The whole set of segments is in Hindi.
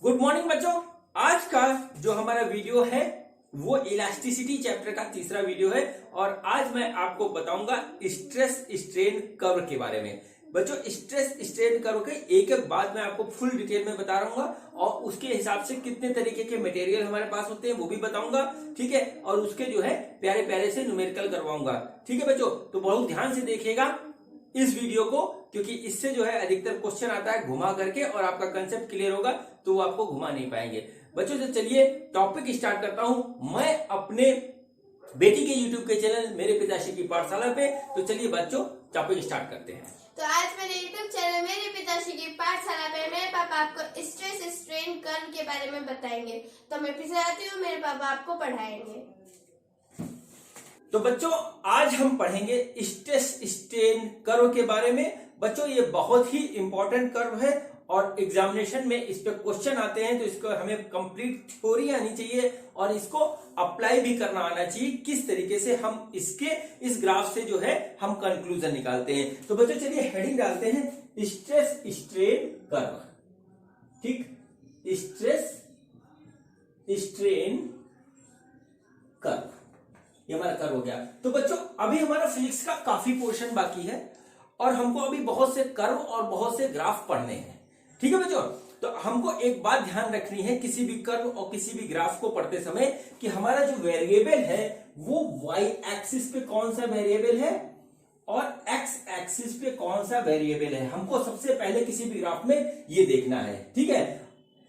गुड मॉर्निंग बच्चों। आज का जो हमारा वीडियो है वो इलास्टिसिटी चैप्टर का तीसरा वीडियो है और आज मैं आपको बताऊंगा स्ट्रेस स्ट्रेन कर्व के बारे में। बच्चों स्ट्रेस स्ट्रेन कर्व के एक एक बात मैं आपको फुल डिटेल में बता रहूंगा और उसके हिसाब से कितने तरीके के मटेरियल हमारे पास होते हैं वो भी बताऊंगा, ठीक है। और उसके जो है प्यारे प्यारे से न्यूमेरिकल करवाऊंगा, ठीक है बच्चों। तो बहुत ध्यान से देखिएगा इस वीडियो को, क्योंकि इससे जो है अधिकतर क्वेश्चन आता है घुमा करके और आपका कंसेप्ट क्लियर होगा तो वो आपको घुमा नहीं पाएंगे बच्चों। तो चलिए टॉपिक स्टार्ट करता हूं मैं अपने बेटी के यूट्यूब के चैनल मेरे पिताश्री की पाठशाला पे। तो चलिए बच्चों टॉपिक स्टार्ट करते हैं। तो आज मेरे यूट्यूब चैनल मेरे पिताश्री की पाठशाला पे मेरे पापा आपको स्ट्रेस स्ट्रेन कर्व के बारे में बताएंगे। तो मैं पीछे आती हूँ, मेरे पापा आपको पढ़ाएंगे। तो बच्चों आज हम पढ़ेंगे स्ट्रेस स्ट्रेन कर्व के बारे में। बच्चों ये बहुत ही इंपॉर्टेंट कर्व है और एग्जामिनेशन में इस पे क्वेश्चन आते हैं तो इसको हमें कंप्लीट थ्योरी आनी चाहिए और इसको अप्लाई भी करना आना चाहिए किस तरीके से हम इसके इस ग्राफ से जो है हम कंक्लूजन निकालते हैं। तो बच्चों चलिए हेडिंग डालते हैं स्ट्रेस स्ट्रेन कर्व, ठीक। स्ट्रेस स्ट्रेन कर्व ये हमारा कर्व हो गया। तो बच्चों अभी हमारा फिजिक्स का काफी पोर्शन बाकी है और हमको अभी बहुत से कर्व और बहुत से ग्राफ पढ़ने हैं, ठीक है बच्चों। तो हमको एक बात ध्यान रखनी है किसी भी कर्व और किसी भी ग्राफ को पढ़ते समय कि हमारा जो वेरिएबल है वो वाई एक्सिस पे कौन सा वेरिएबल है और एक्स एक्सिस पे कौन सा वेरिएबल है, हमको सबसे पहले किसी भी ग्राफ में ये देखना है, ठीक है।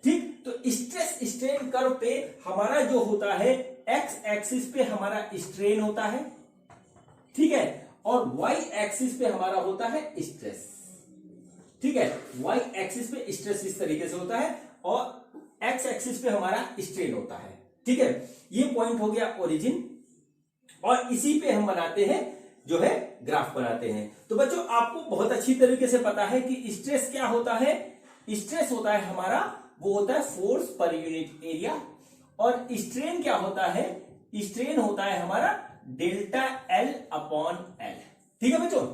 ठीक, तो स्ट्रेस स्ट्रेन कर्व पे हमारा जो होता है एक्स एक्सिस पे हमारा स्ट्रेन होता है, ठीक है, और वाई एक्सिस पे हमारा होता है स्ट्रेस, ठीक है। वाई एक्सिस पे स्ट्रेस इस तरीके से होता है और एक्स एक्सिस पे हमारा स्ट्रेन होता है, ठीक है। ये पॉइंट हो गया ओरिजिन और इसी पे हम बनाते हैं जो है ग्राफ बनाते हैं। तो बच्चों आपको बहुत अच्छी तरीके से पता है कि स्ट्रेस क्या होता है। स्ट्रेस होता है हमारा वो होता है फोर्स पर यूनिट एरिया और स्ट्रेन क्या होता है, स्ट्रेन होता है हमारा डेल्टा एल अपॉन एल, ठीक है बच्चों,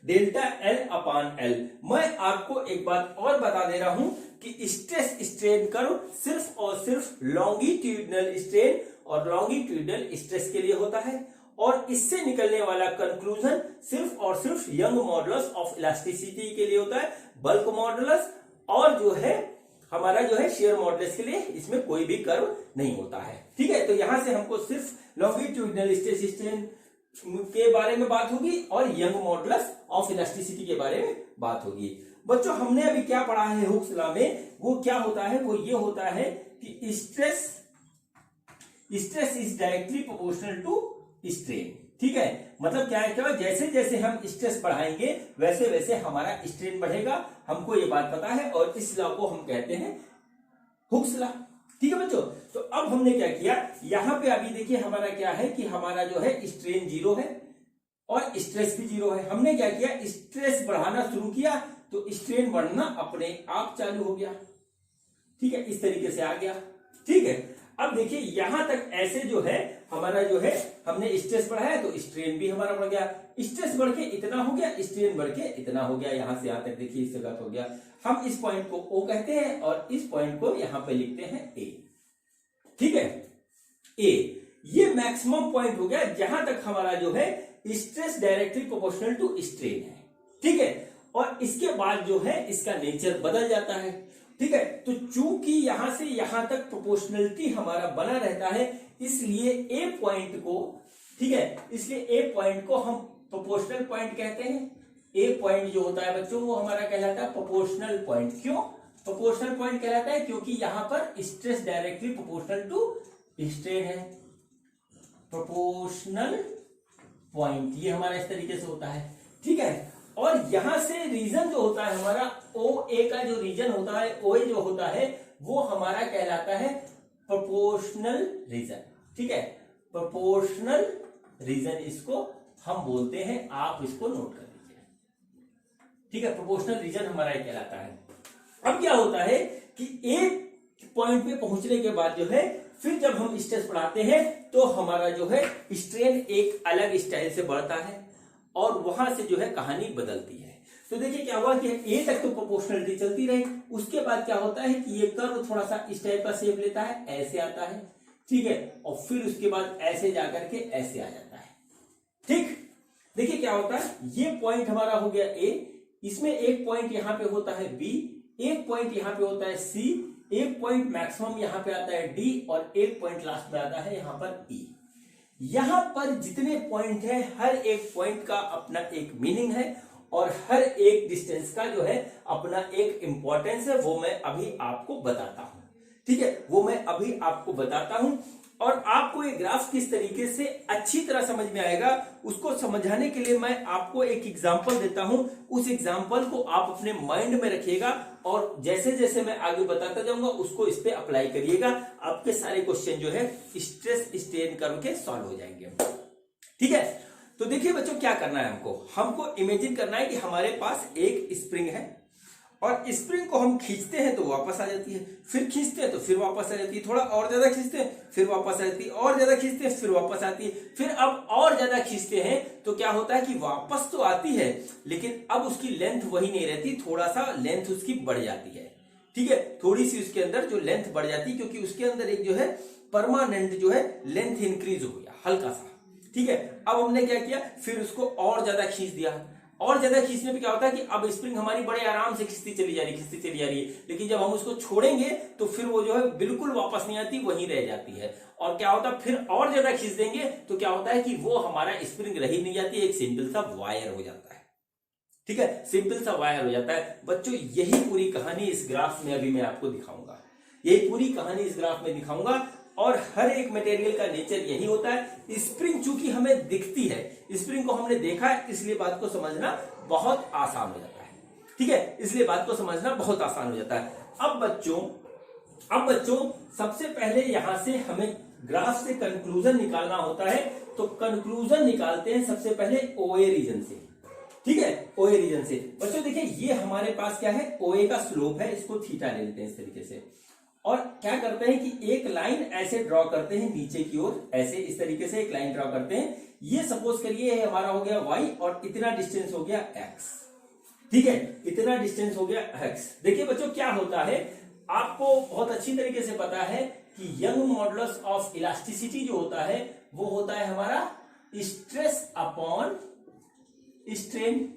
डेल्टा एल अपॉन एल। मैं आपको एक बात और बता दे रहा हूं कि स्ट्रेस स्ट्रेन कर्व सिर्फ और सिर्फ लॉन्गिट्यूडनल स्ट्रेन और लॉन्गिट्यूडनल स्ट्रेस के लिए होता है और इससे निकलने वाला कंक्लूजन सिर्फ और सिर्फ यंग मॉडुलस ऑफ इलास्टिसिटी के लिए होता है। बल्क मॉडुलस और जो है हमारा जो है शेयर मॉडुलस के लिए इसमें कोई भी कर्व नहीं होता है, ठीक है। तो यहां से हमको सिर्फ लॉन्गिट्यूडनल स्ट्रेस स्ट्रेन के बारे में बात होगी और यंग मॉडुलस ऑफ इलास्टिसिटी के बारे में बात होगी। बच्चों हमने अभी क्या पढ़ा है हुक्स लॉ में, वो क्या होता है, वो ये होता है कि stress is directly proportional to strain, ठीक है। मतलब क्या है, क्या जैसे जैसे हम स्ट्रेस बढ़ाएंगे वैसे वैसे हमारा स्ट्रेन बढ़ेगा, हमको ये बात पता है और इस लॉ को हम कहते हैं हुक्स लॉ, ठीक है बच्चों। तो अब हमने क्या किया, यहां पे अभी देखिए हमारा क्या है कि हमारा जो है स्ट्रेन जीरो है और स्ट्रेस भी जीरो है। हमने क्या किया, स्ट्रेस बढ़ाना शुरू किया तो स्ट्रेन बढ़ना अपने आप चालू हो गया, ठीक है, इस तरीके से आ गया, ठीक है। अब देखिए यहां तक ऐसे जो है हमारा जो है हमने स्ट्रेस बढ़ाया तो स्ट्रेन भी हमारा बढ़ गया, स्ट्रेस बढ़ के इतना हो गया, स्ट्रेन बढ़ के इतना हो गया, यहां से यहां तक देखिए इस जगह हो गया। हम इस पॉइंट को O कहते हैं और इस पॉइंट को यहां पे लिखते हैं A, ठीक है, A। ये मैक्सिमम पॉइंट हो गया जहां तक हमारा जो है stress directly proportional to strain है, ठीक है। और इसके बाद जो है इसका नेचर बदल जाता है, ठीक है। तो चूंकि यहां से यहां तक प्रोपोर्शनलिटी हमारा बना रहता है इसलिए ए पॉइंट को, ठीक है, इसलिए ए पॉइंट को हम प्रोपोर्शनल पॉइंट कहते हैं। ए पॉइंट जो होता है बच्चों वो हमारा कहलाता है प्रोपोर्शनल पॉइंट। क्यों प्रोपोर्शनल पॉइंट कहलाता है, क्योंकि यहां पर stress directly proportional to strain है। प्रोपोर्शनल पॉइंट ये हमारा इस तरीके से होता है, ठीक है। और यहां से रीजन जो होता है हमारा ओ ए का जो रीजन होता है, ओ ए जो होता है वो हमारा कहलाता है प्रोपोर्शनल रीजन, ठीक है। प्रोपोर्शनल रीजन इसको हम बोलते हैं, आप इसको नोट कर लीजिए, ठीक है। प्रोपोर्शनल रीजन हमारा ये कहलाता है। अब क्या होता है कि एक पॉइंट पे पहुंचने के बाद जो है फिर जब हम स्ट्रेस बढ़ाते हैं तो हमारा जो है स्ट्रेन एक अलग स्टाइल से बढ़ता है और वहां से जो है कहानी बदलती है। तो देखिए क्या हुआ कि ए तक तो प्रोपोर्शनलिटी चलती रही, उसके बाद क्या होता है कि ये कर्व थोड़ा सा इस टाइप का शेप लेता है, ऐसे आता है, ठीक है, और फिर उसके बाद ऐसे जाकर के ऐसे आ जाता है। ठीक, देखिए क्या होता है, ये पॉइंट हमारा हो गया ए, इसमें एक पॉइंट यहां पे होता है बी, एक पॉइंट यहां पे होता है सी, एक पॉइंट मैक्सिमम यहां पे आता है डी, और एक पॉइंट लास्ट में आता है यहां पर ई। यहां पर जितने पॉइंट है, हर एक पॉइंट का अपना एक मीनिंग है और हर एक डिस्टेंस का जो है अपना एक इंपॉर्टेंस है, वो मैं अभी आपको बताता हूं। ठीक है, वो मैं अभी आपको बताता हूं, और आपको ये ग्राफ किस तरीके से अच्छी तरह समझ में आएगा उसको समझाने के लिए मैं आपको एक एग्जांपल देता हूं। उस एग्जांपल को आप अपने माइंड में रखिएगा और जैसे जैसे मैं आगे बताता जाऊंगा उसको इस पे अप्लाई करिएगा। आपके सारे क्वेश्चन जो है स्ट्रेस स्ट्रेन कर्व के सॉल्व हो जाएंगे। ठीक है, तो देखिए बच्चों क्या करना है, हमको इमेजिन करना है कि हमारे पास एक स्प्रिंग है और स्प्रिंग को हम खींचते हैं तो वापस आ जाती है, फिर खींचते हैं तो फिर वापस आ जाती है, थोड़ा और ज्यादा खींचते हैं फिर वापस आ जाती है, और ज्यादा खींचते हैं फिर वापस आती है, फिर अब और ज्यादा खींचते हैं तो क्या होता है कि वापस तो आती है लेकिन अब उसकी लेंथ वही नहीं रहती, थोड़ा सा लेंथ उसकी बढ़ जाती है। ठीक है, थोड़ी सी उसके अंदर जो लेंथ बढ़ जाती है क्योंकि उसके अंदर एक जो है परमानेंट जो है लेंथ इंक्रीज हो गया हल्का सा। ठीक है, अब हमने क्या किया, फिर उसको और ज्यादा खींच दिया, और ज्यादा खींचने पे क्या होता है कि अब स्प्रिंग हमारी बड़े आराम से खींचती चली जा रही है, लेकिन जब हम उसको छोड़ेंगे तो फिर वो जो है बिल्कुल वापस नहीं आती, वहीं रह जाती है। और क्या होता है, फिर और ज्यादा खींच देंगे तो क्या होता है कि वो हमारा स्प्रिंग रही नहीं जाती, एक सिंपल सा वायर हो जाता है। ठीक है, सिंपल सा वायर हो जाता है। बच्चों यही पूरी कहानी इस ग्राफ में अभी मैं आपको दिखाऊंगा, यही पूरी कहानी इस ग्राफ में दिखाऊंगा। और हर एक मटेरियल का नेचर यही होता है। स्प्रिंग चूंकि हमें दिखती है, स्प्रिंग को हमने देखा है, इसलिए बात को समझना बहुत आसान हो जाता है। ठीक है, इसलिए बात को समझना बहुत आसान हो जाता है। अब बच्चों सबसे पहले यहां से हमें ग्राफ से कंक्लूजन निकालना होता है, तो कंक्लूजन निकालते हैं सबसे पहले ओए रीजन से। ठीक है, ओए रीजन से। बच्चों देखिए ये हमारे पास क्या है, ओए का स्लोप है, इसको थीटा ले लेते हैं इस तरीके से, और क्या करते हैं कि एक लाइन ऐसे ड्रॉ करते हैं नीचे की ओर, ऐसे इस तरीके से एक लाइन ड्रॉ करते हैं। ये सपोज करिए हमारा हो गया y और इतना डिस्टेंस हो गया x। ठीक है, इतना डिस्टेंस हो गया x। देखिए बच्चों क्या होता है, आपको बहुत अच्छी तरीके से पता है कि यंग मॉडुलस ऑफ इलास्टिसिटी जो होता है वो होता है हमारा स्ट्रेस अपॉन स्ट्रेन।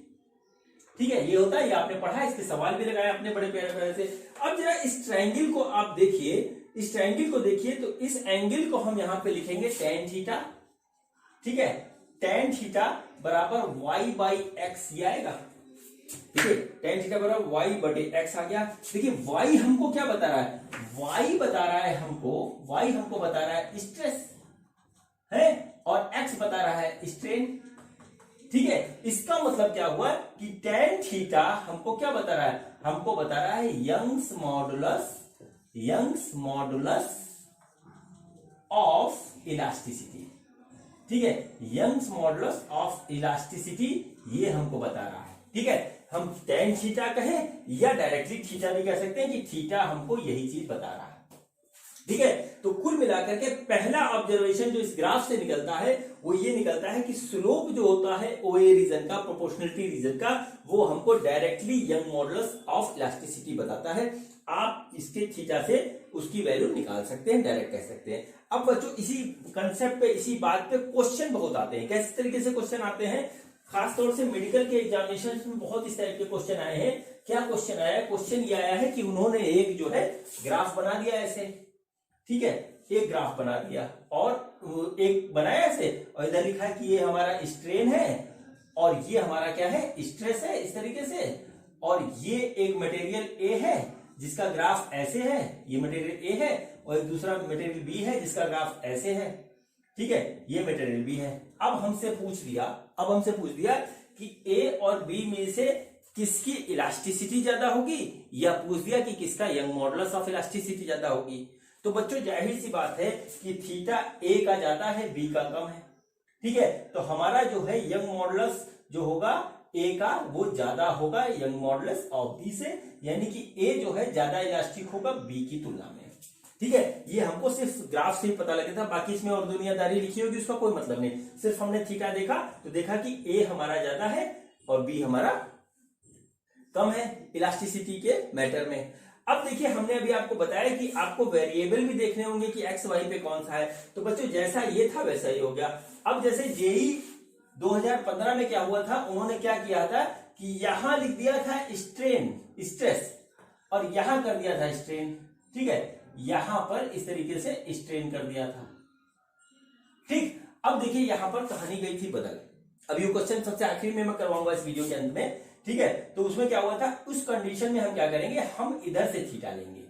ठीक है, ये होता है, ये आपने पढ़ा, इसके सवाल भी लगाए अपने बड़े प्यारे प्यारे से। अब जरा इस ट्रायंगल को आप देखिए, इस ट्रायंगल को देखिए, तो इस एंगल को हम यहां पे लिखेंगे tan थीटा। ठीक है, tan थीटा बराबर y बाई एक्स, ये आएगा। ठीक है, tan थीटा बराबर y बटे एक्स आ गया। देखिए y हमको क्या बता रहा है, y बता रहा है हमको बता रहा है स्ट्रेस है, और x बता रहा है स्ट्रेन। ठीक है, इसका मतलब क्या हुआ कि tan थीटा हमको क्या बता रहा है, हमको बता रहा है यंग्स मॉडुलस ऑफ इलास्टिसिटी। ठीक है, यंग्स मॉडुलस ऑफ इलास्टिसिटी ये हमको बता रहा है। ठीक है, हम tan थीटा कहें या डायरेक्टली थीटा भी कह सकते हैं कि थीटा हमको यही चीज बता रहा है। ठीक है, तो कुल मिलाकर के पहला ऑब्जर्वेशन जो इस ग्राफ से निकलता है वो ये निकलता है कि स्लोप जो होता है ओए रीजन का, प्रोपोर्शनलिटी रीजन का, वो हमको directly young modulus of elasticity बताता है। आप इसके थीटा से उसकी वैल्यू निकाल सकते हैं, डायरेक्ट कह सकते हैं। अब बच्चों इसी कंसेप्ट पे, इसी बात पे क्वेश्चन बहुत आते हैं। कैसे तरीके से क्वेश्चन आते हैं, खासतौर से मेडिकल के एग्जामिनेशन में बहुत इस टाइप के क्वेश्चन आए हैं। क्या क्वेश्चन आया है, क्वेश्चन ये आया है कि उन्होंने एक जो है ग्राफ बना दिया ऐसे। ठीक है, एक ग्राफ बना दिया और एक बनाया ऐसे, और इधर लिखा है कि ये हमारा स्ट्रेन है और ये हमारा क्या है, स्ट्रेस है, इस तरीके से। और ये एक मटेरियल ए है जिसका ग्राफ ऐसे है, ये मटेरियल ए है, और एक दूसरा मटेरियल बी है जिसका ग्राफ ऐसे है। ठीक है, ये मटेरियल बी है। अब हमसे पूछ दिया कि ए और बी में से किसकी इलास्टिसिटी ज्यादा होगी, या पूछ दिया कि किसका यंग मॉडुलस ऑफ इलास्टिसिटी ज्यादा होगी। तो बच्चों जाहिर सी बात है कि थीटा ए का ज्यादा है, बी का कम है। ठीक है, तो हमारा जो है यंग मॉडुलस जो होगा ए का वो ज्यादा होगा यंग मॉडुलस ऑफ बी से, यानी कि ए जो है ज्यादा इलास्टिक होगा बी की तुलना में। ठीक है, ये हमको सिर्फ ग्राफ से ही पता लगा था, बाकी इसमें और दुनियादारी लिखी होगी उसका कोई मतलब नहीं। सिर्फ हमने थीटा देखा तो देखा कि ए हमारा ज्यादा है और बी हमारा कम है इलास्टिसिटी के मैटर में। अब देखिए हमने अभी आपको बताया कि आपको वेरिएबल भी देखने होंगे कि एक्स वाई पे कौन सा है, तो बच्चों जैसा ये था वैसा ही हो गया। अब जैसे जेई 2015 में क्या हुआ था, उन्होंने क्या किया था कि यहां लिख दिया था स्ट्रेन स्ट्रेस और यहां कर दिया था स्ट्रेन, ठीक है, यहां पर इस तरीके से स्ट्रेन कर दिया था, ठीक। अब देखिए यहां पर कहानी गई थी बदल। अभी वो क्वेश्चन सबसे आखिर में मैं करवाऊंगा इस वीडियो के अंत में, ठीक है। तो उसमें क्या हुआ था, उस कंडीशन में हम क्या करेंगे, हम इधर से थीटा लेंगे,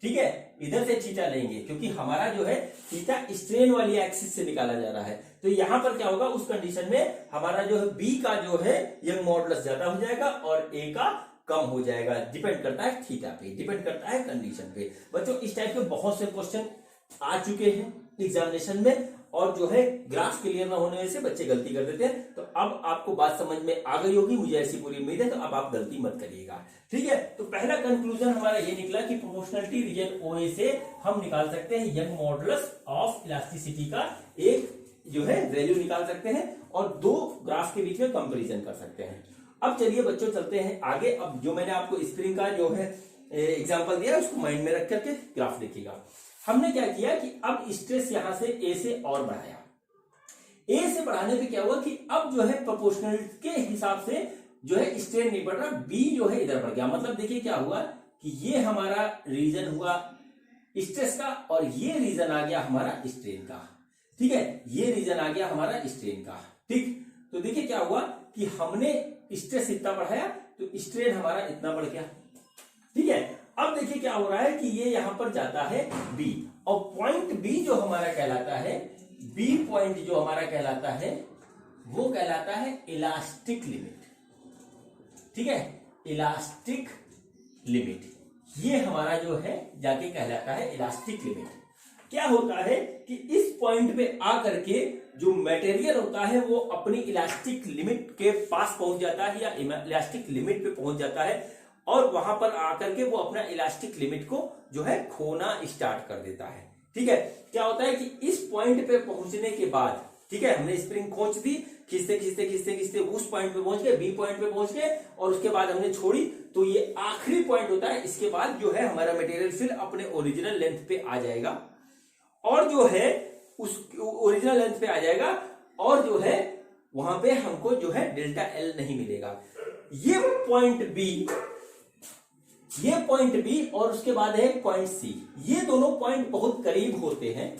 ठीक है, इधर से थीटा लेंगे क्योंकि हमारा जो है थीटा स्ट्रेन वाली एक्सिस से निकाला जा रहा है। तो यहां पर क्या होगा, उस कंडीशन में हमारा जो है बी का जो है यंग मॉडुलस ज्यादा हो जाएगा और ए का कम हो जाएगा। डिपेंड करता है थीटा पे, डिपेंड करता है कंडीशन पे। बच्चों इस टाइप के बहुत से क्वेश्चन आ चुके हैं एग्जामिनेशन में और जो है ग्राफ क्लियर ना होने से बच्चे गलती कर देते हैं। तो अब आपको बात समझ में आ गई होगी, मुझे ऐसी पूरी उम्मीद है। तो अब आप गलती मत करिएगा, ठीक है। तो पहला कंक्लूजन हमारा ये निकला कि प्रोपोर्शनलिटी रीजन ओए से हम निकाल सकते हैं यंग मॉडुलस ऑफ इलास्टिसिटी का एक जो है वैल्यू निकाल सकते हैं और दो ग्राफ के बीच में कंपेरिजन कर सकते हैं। अब चलिए बच्चों चलते हैं आगे। अब जो मैंने आपको स्प्रिंग का जो है एग्जाम्पल दिया उसको माइंड में रख करके ग्राफ देखिएगा। हमने क्या किया कि अब स्ट्रेस यहां से ए से और बढ़ाया। ए से बढ़ाने पे क्या हुआ कि अब जो है प्रोपोर्शनल के हिसाब से जो है स्ट्रेन नहीं बढ़ रहा, बी जो है इधर बढ़ गया। मतलब देखिए क्या हुआ कि ये हमारा रीजन हुआ स्ट्रेस का और ये रीजन आ गया हमारा स्ट्रेन का, ठीक है, ये रीजन आ गया हमारा स्ट्रेन का, ठीक। तो देखिए क्या हुआ कि हमने स्ट्रेस इतना बढ़ाया तो स्ट्रेन हमारा इतना बढ़ गया, ठीक है। अब देखिए क्या हो रहा है कि ये यहां पर जाता है बी और पॉइंट बी जो हमारा कहलाता है, बी पॉइंट जो हमारा कहलाता है वो कहलाता है इलास्टिक लिमिट, ठीक है, इलास्टिक लिमिट। ये हमारा जो है जाके कहलाता है इलास्टिक लिमिट। क्या होता है कि इस पॉइंट पे आकर के जो मटेरियल होता है वो अपनी इलास्टिक लिमिट के पास पहुंच जाता है या इलास्टिक लिमिट पे पहुंच जाता है और वहां पर आकर के वो अपना इलास्टिक लिमिट को जो है खोना स्टार्ट कर देता है, ठीक है। क्या होता है कि इस पॉइंट पे पहुंचने के बाद, ठीक है, हमने स्प्रिंग खींच दी, खींचते खींचते खींचते खींचते उस पॉइंट पे पहुंच गए, बी पॉइंट पे पहुंच गए और उसके बाद हमने छोड़ी तो ये आखिरी पॉइंट होता है। इसके बाद जो है हमारा मटेरियल फिर अपने ओरिजिनल लेंथ पे आ जाएगा और जो है उस ओरिजिनल लेंथ पे आ जाएगा और जो है वहां पे हमको जो है डेल्टा एल नहीं मिलेगा। ये पॉइंट बी और उसके बाद है पॉइंट सी। ये दोनों पॉइंट बहुत करीब होते हैं,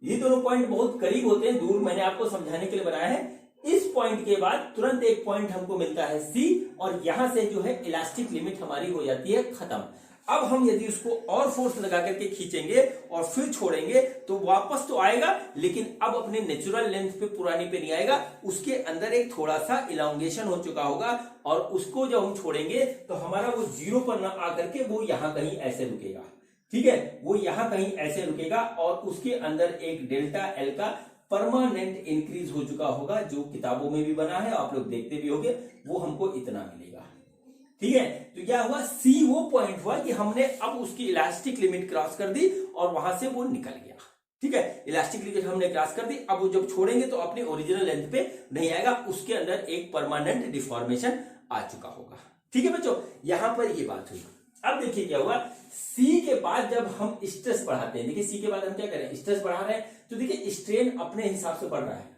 ये दोनों पॉइंट बहुत करीब होते हैं, दूर मैंने आपको समझाने के लिए बनाया है। इस पॉइंट के बाद तुरंत एक पॉइंट हमको मिलता है सी और यहां से जो है इलास्टिक लिमिट हमारी हो जाती है खत्म। अब हम यदि उसको और फोर्स लगा करके खींचेंगे और फिर छोड़ेंगे तो वापस तो आएगा लेकिन अब अपने नेचुरल लेंथ पे पुरानी पे नहीं आएगा, उसके अंदर एक थोड़ा सा इलांगेशन हो चुका होगा और उसको जब हम छोड़ेंगे तो हमारा वो जीरो पर ना आकर के वो यहां कहीं ऐसे रुकेगा, ठीक है, वो यहां कहीं ऐसे रुकेगा और उसके अंदर एक डेल्टा एल का परमानेंट इंक्रीज हो चुका होगा जो किताबों में भी बना है, आप लोग देखते भी होंगे, वो हमको इतना मिलेगा, ठीक है। तो क्या हुआ, सी वो पॉइंट हुआ कि हमने अब उसकी इलास्टिक लिमिट क्रॉस कर दी और वहां से वो निकल गया, ठीक है, इलास्टिक लिमिट हमने क्रॉस कर दी। अब वो जब छोड़ेंगे तो अपनी ओरिजिनल लेंथ पे नहीं आएगा, उसके अंदर एक परमानेंट डिफॉर्मेशन आ चुका होगा, ठीक है बच्चों। यहां पर ये बात हुई। अब देखिए क्या हुआ, सी के बाद जब हम स्ट्रेस बढ़ाते हैं, देखिए सी के बाद हम क्या करें, स्ट्रेस बढ़ा रहे हैं तो देखिए स्ट्रेन अपने हिसाब से बढ़ रहा है,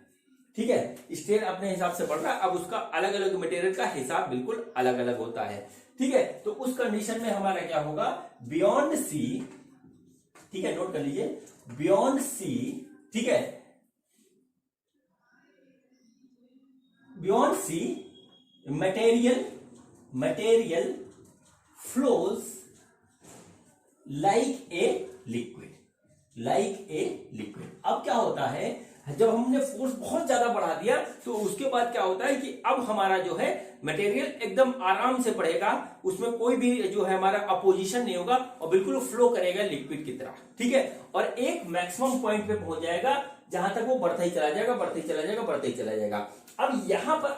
ठीक है, स्ट्रेन अपने हिसाब से बढ़ रहा है। अब उसका अलग अलग मटेरियल का हिसाब बिल्कुल अलग अलग होता है, ठीक है। तो उस कंडीशन में हमारा क्या होगा, बियॉन्ड सी, ठीक है, नोट कर लीजिए, बियॉन्ड सी, ठीक है, beyond C material flows like a liquid. अब क्या होता है, जब हमने फोर्स बहुत ज्यादा बढ़ा दिया तो उसके बाद क्या होता है कि अब हमारा जो है मटेरियल एकदम आराम से बढ़ेगा, उसमें कोई भी जो है हमारा अपोजिशन नहीं होगा और बिल्कुल फ्लो करेगा लिक्विड की तरह, ठीक है। और एक मैक्सिमम पॉइंट पे पहुंच जाएगा जहां तक वो बढ़ता ही चला जाएगा, बढ़ता ही चला जाएगा, बढ़ता ही चला जाएगा। अब यहां पर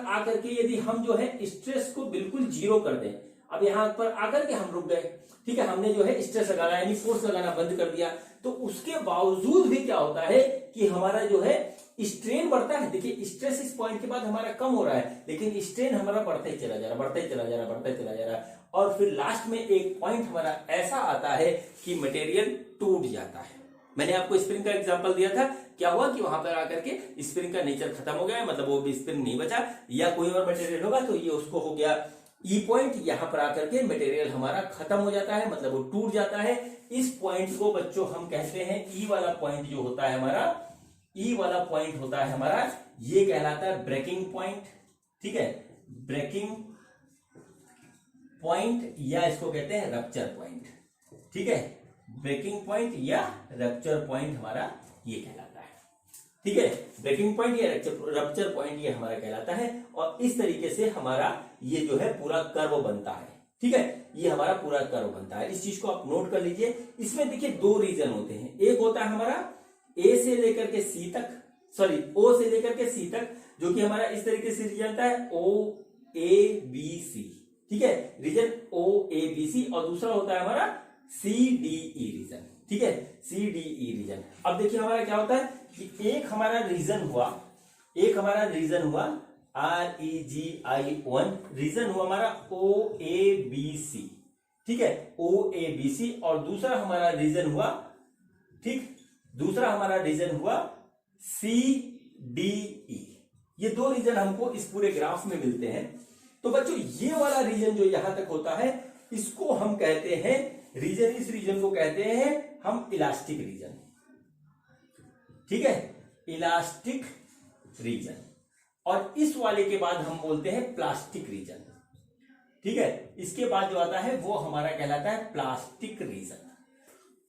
आकर के यदि हम जो है स्ट्रेस को बिल्कुल जीरो कर दें, अब यहाँ पर आकर के हम रुक गए, ठीक है, हमने जो है स्ट्रेस लगाना यानी फोर्स लगाना बंद कर दिया, तो उसके बावजूद भी क्या होता है कि हमारा जो है स्ट्रेन बढ़ता है। देखिए स्ट्रेस इस पॉइंट के बाद हमारा कम हो रहा है, लेकिन स्ट्रेन हमारा बढ़ता ही चला जा रहा, बढ़ता ही चला जा रहा, बढ़ता ही चला जा रहा, और फिर लास्ट में एक पॉइंट हमारा ऐसा आता है कि मटेरियल टूट जाता है। मैंने आपको स्प्रिंग का एग्जांपल दिया था, क्या हुआ कि वहां पर आकर के स्प्रिंग का नेचर खत्म हो गया, मतलब वो भी स्प्रिंग नहीं बचा, या कोई और मटेरियल होगा तो ये उसको हो गया ई पॉइंट, यहां पर आकर के मटेरियल हमारा खत्म हो जाता है, मतलब वो टूट जाता है। इस पॉइंट को बच्चों हम कहते हैं ई वाला पॉइंट जो होता है हमारा, ई वाला पॉइंट होता है हमारा, ये कहलाता है ब्रेकिंग पॉइंट, ठीक है, ब्रेकिंग पॉइंट, या इसको कहते हैं रप्चर पॉइंट, ठीक है, ब्रेकिंग पॉइंट या रप्चर पॉइंट हमारा ये कहलाता है, ठीक है, ब्रेकिंग पॉइंट या रप्चर पॉइंट ये हमारा कहलाता है। और इस तरीके से हमारा ये जो है पूरा कर्व बनता है, ठीक है, ये हमारा पूरा कर्व बनता है। इस चीज को आप नोट कर लीजिए। इसमें देखिए दो रीजन होते हैं, एक होता है हमारा ए से लेकर के सी तक, सॉरी ओ से लेकर के सी तक, जो कि हमारा इस तरीके से रीजन होता है ओ ए बी सी, ठीक है, reason O A B C, और दूसरा होता है हमारा सी डी ई रीजन, ठीक है, सी डी ई रीजन। अब देखिए हमारा क्या होता है कि एक हमारा रीजन हुआ, एक हमारा रीजन हुआ REGI1, रीजन हुआ हमारा OABC, ठीक है, OABC, और दूसरा हमारा रीजन हुआ, ठीक, दूसरा हमारा रीजन हुआ CDE। ये दो रीजन हमको इस पूरे ग्राफ में मिलते हैं। तो बच्चों ये वाला रीजन जो यहां तक होता है इसको हम कहते हैं रीजन, इस रीजन को कहते हैं हम इलास्टिक रीजन, ठीक है, इलास्टिक रीजन। और इस वाले के बाद हम बोलते हैं प्लास्टिक रीजन, ठीक है, इसके बाद जो आता है वो हमारा कहलाता है प्लास्टिक रीजन,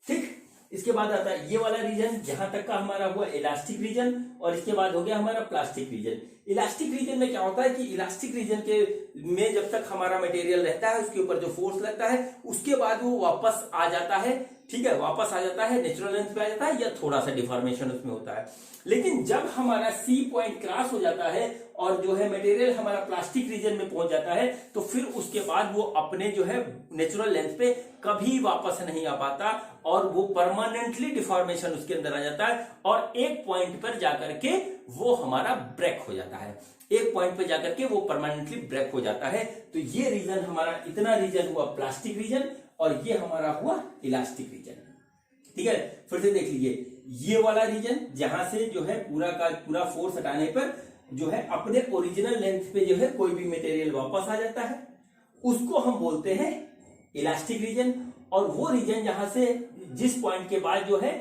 ठीक। इसके बाद आता है ये वाला रीजन, यहां तक का हमारा हुआ इलास्टिक रीजन, और इसके बाद हो गया हमारा प्लास्टिक रीजन। इलास्टिक रीजन में क्या होता है कि इलास्टिक रीजन के में जब तक हमारा मटेरियल रहता है उसके ऊपर जो फोर्स लगता है उसके बाद वो वापस आ जाता है, ठीक है, वापस आ जाता है, नेचुरल लेंथ पे आ जाता है, या थोड़ा सा डिफॉर्मेशन उसमें होता है। लेकिन जब हमारा सी पॉइंट क्रॉस हो जाता है और जो है मटेरियल हमारा प्लास्टिक रीजन में पहुंच जाता है, तो फिर उसके बाद वो अपने जो है नेचुरल लेंथ पे कभी वापस नहीं आ पाता, और वो परमानेंटली डिफॉर्मेशन उसके अंदर आ जाता है, और एक पॉइंट पर जाकर के वो हमारा ब्रेक हो जाता है, एक पॉइंट पे जाकर के वो परमानेंटली ब्रेक हो जाता है। तो ये रीजन हमारा, इतना रीजन हुआ प्लास्टिक रीजन, और ये हमारा हुआ इलास्टिक रीजन, ठीक है। फिर से देख लीजिए, ये वाला रीजन जहां से जो है पूरा का पूरा फोर्स हटाने पर जो है अपने ओरिजिनल लेंथ पे जो है कोई भी मटेरियल वापस आ जाता है, उसको हम बोलते हैं इलास्टिक रीजन। और वो रीजन जहां से जिस पॉइंट के बाद जो है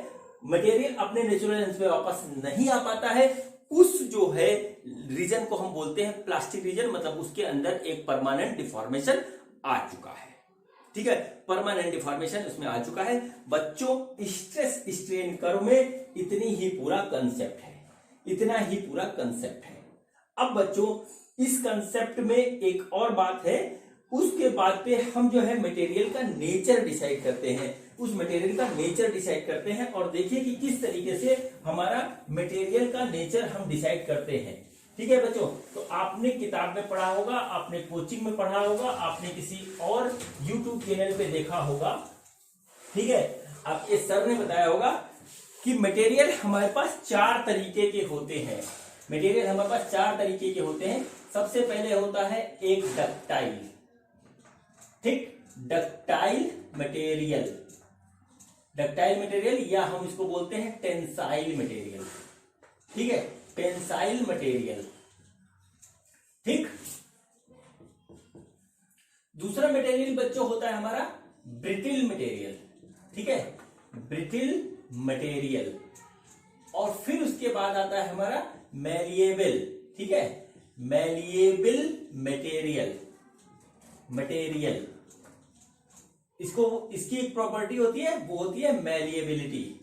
मटेरियल अपने नेचुरल लेंथ पे वापस नहीं आ पाता है, उस जो है रीजन को हम बोलते हैं प्लास्टिक रीजन, मतलब उसके अंदर एक परमानेंट डिफॉर्मेशन आ चुका है, ठीक है, परमानेंट डिफॉर्मेशन उसमें आ चुका है। बच्चों स्ट्रेस स्ट्रेन कर्व में इतनी ही पूरा कंसेप्ट है, इतना ही पूरा कंसेप्ट है। अब बच्चों इस कंसेप्ट में एक और बात है, उसके बाद पे हम जो है मटेरियल का नेचर डिसाइड करते हैं, उस मटेरियल का नेचर डिसाइड करते हैं, और देखिए कि किस तरीके से हमारा मटेरियल का नेचर हम डिसाइड करते हैं, ठीक है बच्चों। तो आपने किताब में पढ़ा होगा, आपने कोचिंग में पढ़ा होगा, आपने किसी और YouTube चैनल पे देखा होगा, ठीक है, आपके सर ने बताया होगा कि मटेरियल हमारे पास 4 तरीके के होते हैं, मटेरियल हमारे पास 4 तरीके के होते हैं। सबसे पहले होता है एक डक्टाइल, ठीक, डक्टाइल मटेरियल, डक्टाइल मटेरियल, या हम इसको बोलते हैं टेंसाइल मटेरियल, ठीक है, टेंसाइल मटेरियल, ठीक। दूसरा मटेरियल बच्चों होता है हमारा ब्रिटिल मटेरियल, ठीक है, ब्रिटिल मटेरियल। और फिर उसके बाद आता है हमारा मैलिएबल, ठीक है, मैलिएबल मटेरियल, मटेरियल, इसको इसकी एक प्रॉपर्टी होती है, वो होती है मैलिएबिलिटी,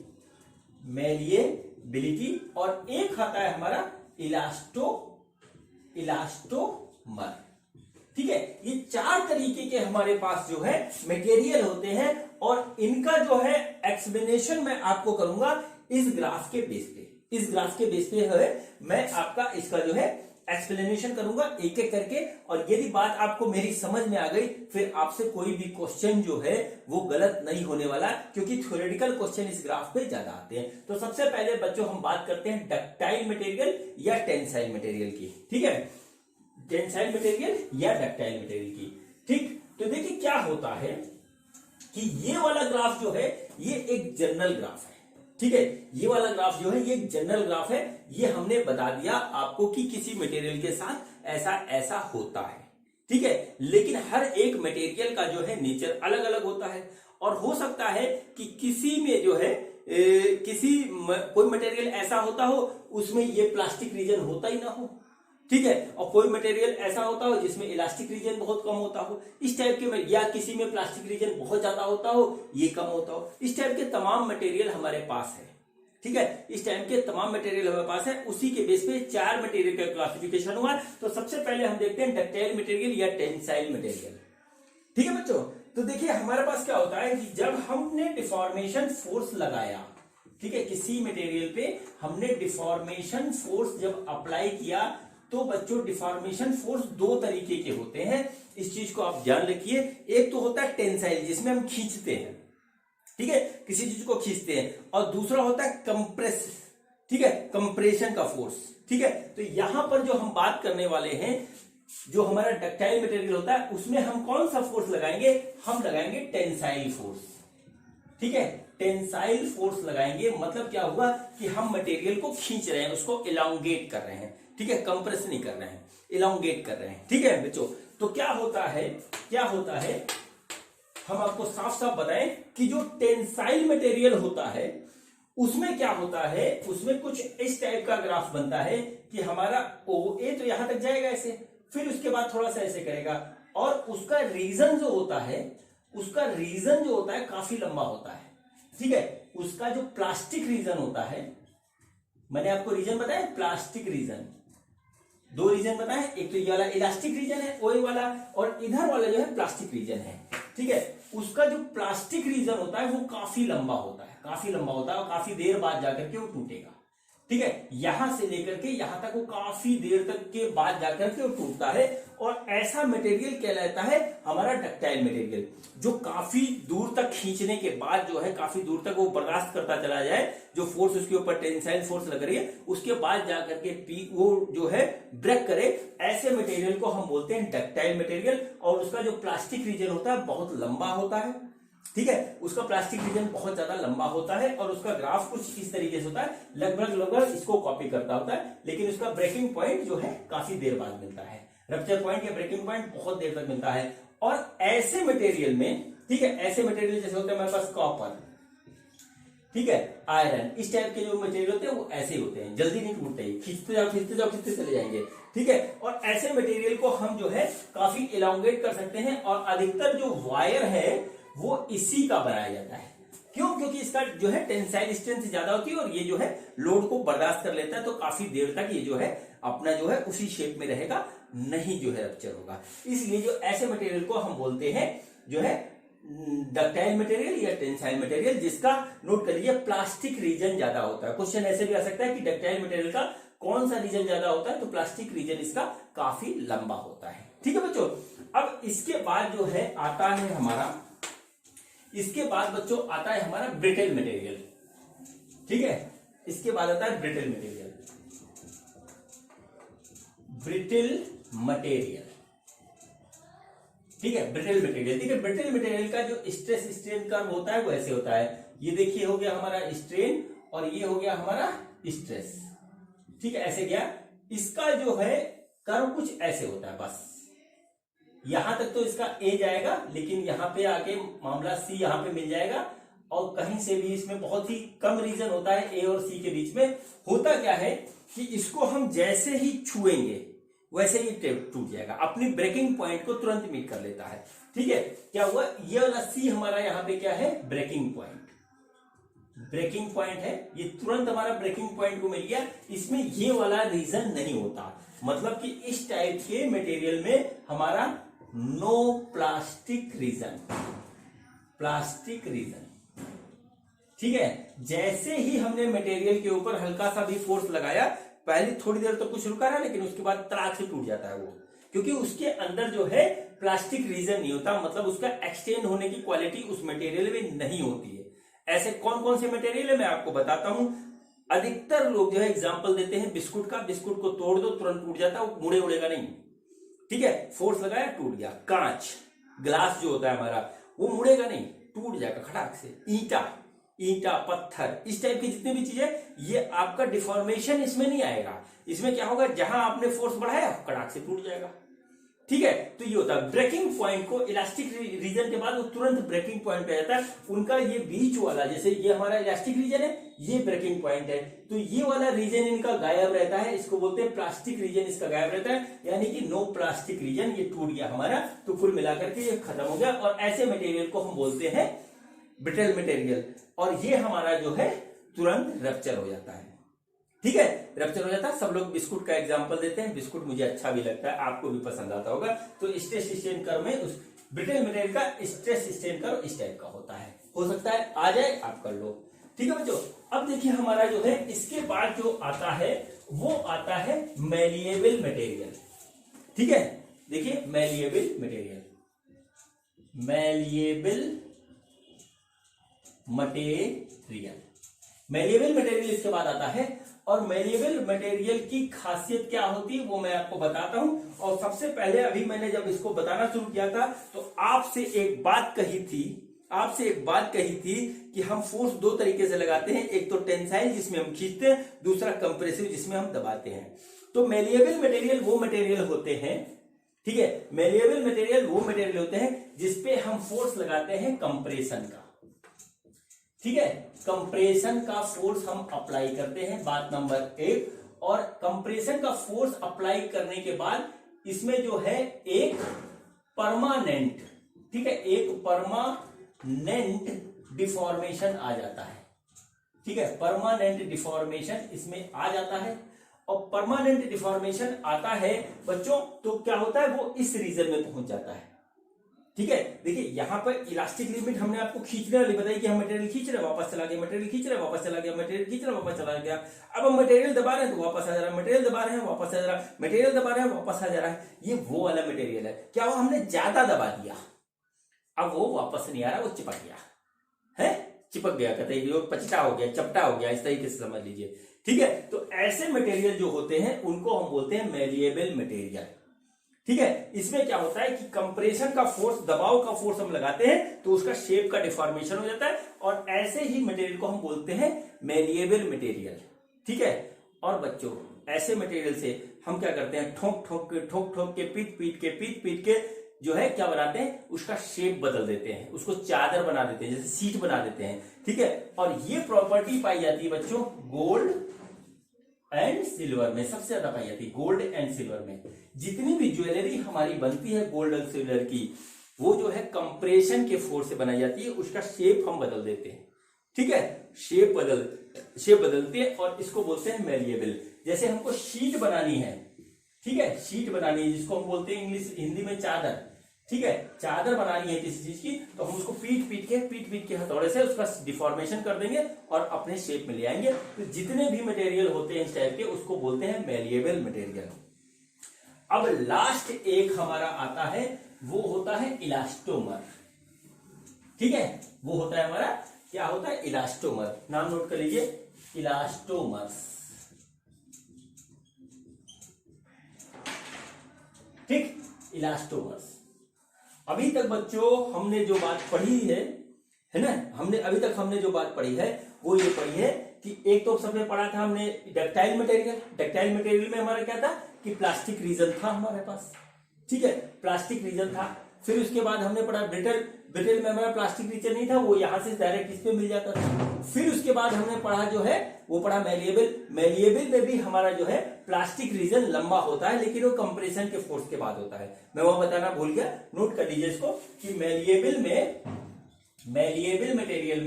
मैलिएबिलिटी। और एक आता है हमारा इलास्टोमर, ठीक है। ये 4 तरीके के हमारे पास जो है मटेरियल होते हैं, और इनका जो है एक्सप्लेनेशन मैं आपको करूंगा इस ग्राफ के बेस पे, इस ग्राफ के बेस पे है मैं आपका इसका जो है एक्सप्लेनेशन करूंगा एक एक करके, और यदि बात आपको मेरी समझ में आ गई फिर आपसे कोई भी क्वेश्चन जो है वो गलत नहीं होने वाला, क्योंकि थ्योरेटिकल क्वेश्चन इस ग्राफ पे ज्यादा आते हैं। तो सबसे पहले बच्चों हम बात करते हैं डक्टाइल मटेरियल या टेंसाइल मटेरियल की। ठीक है, टेंसाइल मटेरियल या डक्टाइल मटेरियल की। ठीक, तो देखिए क्या होता है कि ये वाला ग्राफ जो है ये एक जनरल ग्राफ है। ठीक है, ये वाला ग्राफ जो है ये एक जनरल ग्राफ है। ये हमने बता दिया आपको कि किसी मटेरियल के साथ ऐसा ऐसा होता है। ठीक है, लेकिन हर एक मटेरियल का जो है नेचर अलग अलग होता है, और हो सकता है कि किसी में जो है कोई मटेरियल ऐसा होता हो उसमें ये प्लास्टिक रीजन होता ही ना हो। ठीक है, और कोई मटेरियल ऐसा होता हो जिसमें इलास्टिक रीजन बहुत कम होता हो, इस टाइप के, या किसी में प्लास्टिक रीजन बहुत ज्यादा होता हो, ये कम होता हो। इस टाइप के तमाम मटेरियल हमारे पास है। ठीक है, इस टाइप के तमाम मटेरियल हमारे पास है। उसी के बेस पे 4 मटेरियल का क्लासिफिकेशन हुआ। तो सबसे पहले हम देखते हैं डक्टाइल मटेरियल या टेंसाइल मटेरियल। ठीक है बच्चों, तो देखिए हमारे पास क्या होता है कि जब हमने डिफॉर्मेशन फोर्स लगाया, ठीक है, किसी मटेरियल पे हमने डिफॉर्मेशन फोर्स जब अप्लाई किया, तो बच्चों डिफॉर्मेशन फोर्स 2 तरीके के होते हैं। इस चीज को आप ध्यान रखिए। एक तो होता है टेंसाइल, जिसमें हम खींचते हैं, ठीक है, किसी चीज को खींचते हैं, और दूसरा होता है कंप्रेस, ठीक है, कंप्रेशन का फोर्स। ठीक है, तो यहां पर जो हम बात करने वाले हैं, जो हमारा डक्टाइल मटेरियल होता है उसमें हम कौन सा फोर्स लगाएंगे? हम लगाएंगे टेंसाइल फोर्स। ठीक है, टेंसाइल फोर्स लगाएंगे। मतलब क्या हुआ कि हम मटेरियल को खींच रहे हैं, उसको इलांगेट कर रहे हैं। ठीक है, कंप्रेस नहीं कर रहे हैं, इलांगेट कर रहे हैं। ठीक है बच्चों, तो क्या होता है हम आपको साफ साफ बताएं कि जो टेंसाइल मटेरियल होता है उसमें क्या होता है, उसमें कुछ इस टाइप का ग्राफ बनता है कि हमारा OA तो यहां तक जाएगा ऐसे, फिर उसके बाद थोड़ा सा ऐसे करेगा, और उसका रीजन जो होता है काफी लंबा होता है। ठीक है, उसका जो प्लास्टिक रीजन होता है, मैंने आपको रीजन बताया, प्लास्टिक रीजन, 2 रीजन बताए, एक तो ये वाला इलास्टिक रीजन है OA वाला, और इधर वाला जो है प्लास्टिक रीजन है। ठीक है, उसका जो प्लास्टिक रीजन होता है वो काफी लंबा होता है, और काफी देर बाद जाकर के वो टूटेगा। ठीक है, यहां से लेकर के यहां तक वो काफी देर तक के बाद जाकर के वो टूटता है, और ऐसा मटेरियल कहलाता है हमारा डक्टाइल मटेरियल, जो काफी दूर तक खींचने के बाद जो है, काफी दूर तक वो बर्दाश्त करता चला जाए, जो फोर्स उसके ऊपर टेंसाइल फोर्स लग रही है, उसके बाद जाकर के वो जो है ब्रेक करे। ऐसे मटेरियल को हम बोलते हैं डक्टाइल मटेरियल, और उसका जो प्लास्टिक रीजन होता है बहुत लंबा होता है। ठीक है, उसका प्लास्टिक रीजन बहुत ज्यादा लंबा होता है, और उसका ग्राफ कुछ इस तरीके से होता है, लगभग इसको कॉपी करता होता है, लेकिन उसका ब्रेकिंग पॉइंट जो है काफी देर बाद मिलता है। रप्चर पॉइंट या ब्रेकिंग पॉइंट बहुत देर तक मिलता है। और ऐसे मटेरियल में, ठीक है, ऐसे मटेरियल जैसे होते हैं हमारे पास कॉपर, ठीक है, आयरन, इस टाइप के जो मटेरियल होते हैं वो ऐसे ही होते हैं, जल्दी नहीं टूटते, खींचते चले जाएंगे। ठीक है, और ऐसे मटेरियल को हम जो है काफी इलांगेट कर सकते हैं, और अधिकतर जो वायर है वो इसी का बनाया जाता है। क्यों? क्योंकि इसका जो है टेंसाइल स्ट्रेंथ ज्यादा होती है, और ये जो है लोड को बर्दाश्त कर लेता है, तो काफी देर तक ये जो है अपना जो है उसी शेप में रहेगा, नहीं जो है रप्चर होगा। इसलिए जो ऐसे मटेरियल को हम बोलते हैं जो है डक्टाइल मटेरियल या टेंसाइल मटेरियल, जिसका नोट करिए प्लास्टिक रीजन ज्यादा होता है। क्वेश्चन ऐसे भी आ सकता है कि डक्टाइल मटेरियल का कौन सा रीजन ज्यादा होता है, तो प्लास्टिक रीजन इसका काफी लंबा होता है। ठीक है बच्चों, अब इसके बाद जो है आता है हमारा, इसके बाद बच्चों आता है हमारा ब्रिटल मटेरियल। ठीक है, इसके बाद आता है ब्रिटल मटेरियल। ठीक है, ब्रिटल मटेरियल। ठीक है, ब्रिटल मटेरियल का जो स्ट्रेस स्ट्रेन कर्व होता है वो ऐसे होता है। ये देखिए हो गया हमारा स्ट्रेन, और ये हो गया हमारा स्ट्रेस। ठीक है, ऐसे गया। इसका जो है कर्व कुछ ऐसे होता है, बस यहां तक तो इसका A जाएगा, लेकिन यहां पे आके मामला C यहां पे मिल जाएगा, और कहीं से भी इसमें बहुत ही कम रीजन होता है A और C के बीच में। होता क्या है कि इसको हम जैसे ही छुएंगे वैसे ही टूट जाएगा, अपनी ब्रेकिंग पॉइंट को तुरंत मीट कर लेता है। ठीक है, क्या हुआ, ये वाला C हमारा यहाँ पे क्या है, ब्रेकिंग पॉइंट है, ये तुरंत हमारा ब्रेकिंग पॉइंट को मिल गया। इसमें ये वाला रीजन नहीं होता, मतलब कि इस टाइप के मटेरियल में हमारा नो प्लास्टिक रीजन। ठीक है, जैसे ही हमने मटेरियल के ऊपर हल्का सा भी फोर्स लगाया, पहले थोड़ी देर तो कुछ रुका रहा, लेकिन उसके बाद तड़ाक से टूट जाता है वो, क्योंकि उसके अंदर जो है प्लास्टिक रीजन नहीं होता, मतलब उसका एक्सटेंड होने की क्वालिटी उस मटेरियल में नहीं होती है। ऐसे कौन कौन से मटेरियल है मैं आपको बताता हूं। अधिकतर लोग जो है एग्जांपल देते हैं बिस्कुट का, बिस्कुट को तोड़ दो तुरंत टूट जाता है, वो मुड़े उड़ेगा नहीं, ठीक है, फोर्स लगाया टूट गया। कांच, ग्लास जो होता है हमारा, वो मुड़ेगा नहीं, टूट जाएगा खटाक से। ईंटा, पत्थर, इस टाइप की जितनी भी चीजें, ये आपका डिफॉर्मेशन इसमें नहीं आएगा। इसमें क्या होगा, जहां आपने फोर्स बढ़ाया कड़ाक से टूट जाएगा, ठीक है। तो ये होता है ब्रेकिंग पॉइंट को, इलास्टिक रीजन के बाद वो तुरंत ब्रेकिंग पॉइंट पे जाता है। उनका ये बीच वाला, जैसे ये हमारा इलास्टिक रीजन है, ये ब्रेकिंग पॉइंट है, तो ये वाला रीजन इनका गायब रहता है, इसको बोलते हैं प्लास्टिक रीजन, इसका गायब रहता है, यानी कि नो प्लास्टिक रीजन, ये टूट गया हमारा, तो कुल मिलाकर के ये खत्म हो गया। और ऐसे मटेरियल को हम बोलते हैं ब्रिटल मटेरियल, और ये हमारा जो है तुरंत रप्चर हो जाता है, ठीक है, रप्चर हो जाता है। सब लोग बिस्कुट का एग्जांपल देते हैं, बिस्कुट मुझे अच्छा भी लगता है, आपको भी पसंद आता होगा। तो स्ट्रेस स्ट्रेन कर्व में उस ब्रिटल मटेरियल का स्ट्रेस स्ट्रेन कर्व इस टाइप का होता है, हो सकता है आ जाए, आप कर लो, ठीक है बच्चों। अब देखिए हमारा जो है इसके बाद जो आता है वो आता है मैलिएबल मटेरियल, ठीक है। देखिए मैलिएबल मटेरियल, मैलिएबल मटेरियल इसके बाद आता है। और मैलिएबल मटेरियल की खासियत क्या होती है वो मैं आपको बताता हूं। और सबसे पहले अभी मैंने जब इसको बताना शुरू किया था तो आपसे एक बात कही थी कि हम फोर्स दो तरीके से लगाते हैं, एक तो टेंसाइल जिसमें हम खींचते हैं, दूसरा कंप्रेसिव जिसमें हम दबाते हैं। तो मैलिएबल मटेरियल वो मटेरियल होते हैं, ठीक है, मैलिएबल मटेरियल वो मटेरियल होते हैं जिसपे हम फोर्स लगाते हैं कंप्रेशन का, ठीक है, कंप्रेशन का फोर्स हम अप्लाई करते हैं, बात नंबर एक। और कंप्रेशन का फोर्स अप्लाई करने के बाद इसमें जो है एक परमानेंट, ठीक है, एक परमानेंट डिफॉर्मेशन आ जाता है, ठीक है, परमानेंट डिफॉर्मेशन इसमें आ जाता है। और परमानेंट डिफॉर्मेशन आता है बच्चों तो क्या होता है, वो इस रीजन में पहुंच जाता है, ठीक है। देखिए यहां पर इलास्टिक लिमिट हमने आपको खींचने वाली बताई कि हम मटेरियल खींच रहे हैं, वापस चला गया, मटेरियल खींच रहे हैं, वापस चला गया, मटेरियल खींच रहे हैं, वापस चला गया। अब हम मटेरियल दबा रहे हैं तो वापस आ जा रहा है, मटेरियल दबा रहे हैं वापस आ जा रहा है, मटेरियल दबा रहे हैं वापस आ जा रहा है। ये वो वाला मटेरियल है, क्या हुआ, हमने ज्यादा दबा दिया, अब वो वापस नहीं आ रहा, वो चिपक गया है, चिपक गया, कहते हैं वो पचटा हो गया, चपटा हो गया, इस तरीके से समझ लीजिए, ठीक है। तो ऐसे मटेरियल जो होते हैं उनको हम बोलते हैं मैलिएबल मटेरियल, ठीक है। इसमें क्या होता है कि कंप्रेशन का फोर्स, दबाव का फोर्स हम लगाते हैं तो उसका शेप का डिफॉर्मेशन हो जाता है, और ऐसे ही मटेरियल को हम बोलते हैं मैलिएबल मटेरियल, ठीक है। और बच्चों ऐसे मटेरियल से हम क्या करते हैं, ठोक ठोक के पीट के जो है क्या बनाते हैं, उसका शेप बदल देते हैं, उसको चादर बना देते हैं, जैसे सीट बना देते हैं, ठीक है। और ये प्रॉपर्टी पाई जाती है बच्चों गोल्ड एंड सिल्वर में, सबसे ज्यादा पाई जाती है गोल्ड एंड सिल्वर में। जितनी भी ज्वेलरी हमारी बनती है गोल्ड और सिल्वर की, वो जो है कंप्रेशन के फोर्स से बनाई जाती है, उसका शेप हम बदल देते हैं, ठीक है, शेप बदलते हैं और इसको बोलते हैं मैलिएबल। जैसे हमको शीट बनानी है, ठीक है, शीट बनानी है जिसको हम बोलते हैं हिंदी में चादर, ठीक है, चादर बनानी है किसी चीज की, तो हम उसको पीट के हथौड़े से उसका डिफॉर्मेशन कर देंगे और अपने शेप में ले आएंगे। तो जितने भी मटेरियल होते हैं इस टाइप के उसको बोलते हैं मैलिएबल मटेरियल। अब लास्ट एक हमारा आता है, वो होता है इलास्टोमर, ठीक है, वो होता है हमारा, क्या होता है, इलास्टोमर, नाम नोट कर लीजिए, इलास्टोमर, ठीक, इलास्टोमर। अभी तक बच्चों हमने जो बात पढ़ी है ना, हमने जो बात पढ़ी है वो ये पढ़ी है कि एक तो सबने पढ़ा था हमने डक्टाइल मटेरियल में हमारा क्या था कि प्लास्टिक रीजन था हमारे पास, ठीक है, प्लास्टिक रीजन था। फिर उसके बाद हमने पढ़ा ब्रिटल में हमारा प्लास्टिक रीजन नहीं था, वो यहां से डायरेक्ट इस पे मिल जाता था। फिर उसके बाद हमने पढ़ा जो है वो पढ़ा मैलिएबल में भी हमारा जो है प्लास्टिक रीजन लंबा होता है, लेकिन वो कंप्रेशन के फोर्स के बाद होता है। मैं वो बताना भूल गया, नोट कर लीजिए इसको कि मैलिएबल मटेरियल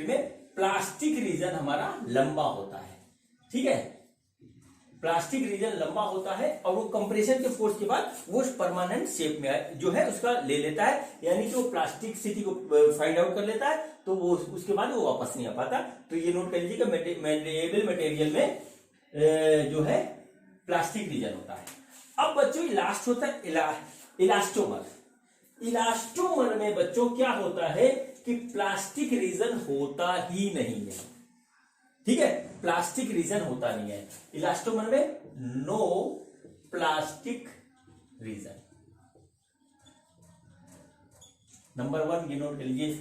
में प्लास्टिक रीजन हमारा लंबा होता है, ठीक है, प्लास्टिक रीजन लंबा होता है और वो कंप्रेशन के फोर्स के बाद वो परमानेंट शेप में जो है उसका ले लेता है, यानी कि वो प्लास्टिसिटी को फाइंड आउट कर लेता है, तो वो उसके बाद वो वापस नहीं आ पाता। तो ये नोट कर लीजिएगा, मेल्लेबल मटेरियल में जो है प्लास्टिक रीजन होता है। अब बच्चों लास्ट होता है इलास्टोमर। इलास्टोमर में बच्चों क्या होता है कि प्लास्टिक रीजन होता ही नहीं है, ठीक है, प्लास्टिक रीजन होता नहीं है इलास्टोमर में, नो प्लास्टिक रीजन। नंबर 1 ये नोट कर लीजिए।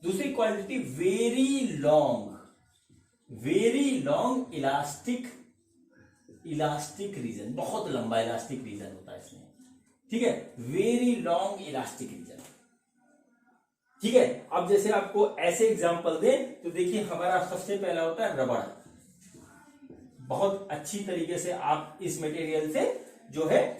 दूसरी quality very long elastic region, बहुत लंबा इलास्टिक रीजन होता है इसमें, ठीक है, वेरी लॉन्ग इलास्टिक रीजन, ठीक है। अब जैसे आपको ऐसे एग्जांपल दें तो देखिए, हमारा सबसे पहला होता है रबड़। बहुत अच्छी तरीके से आप इस मटेरियल से जो है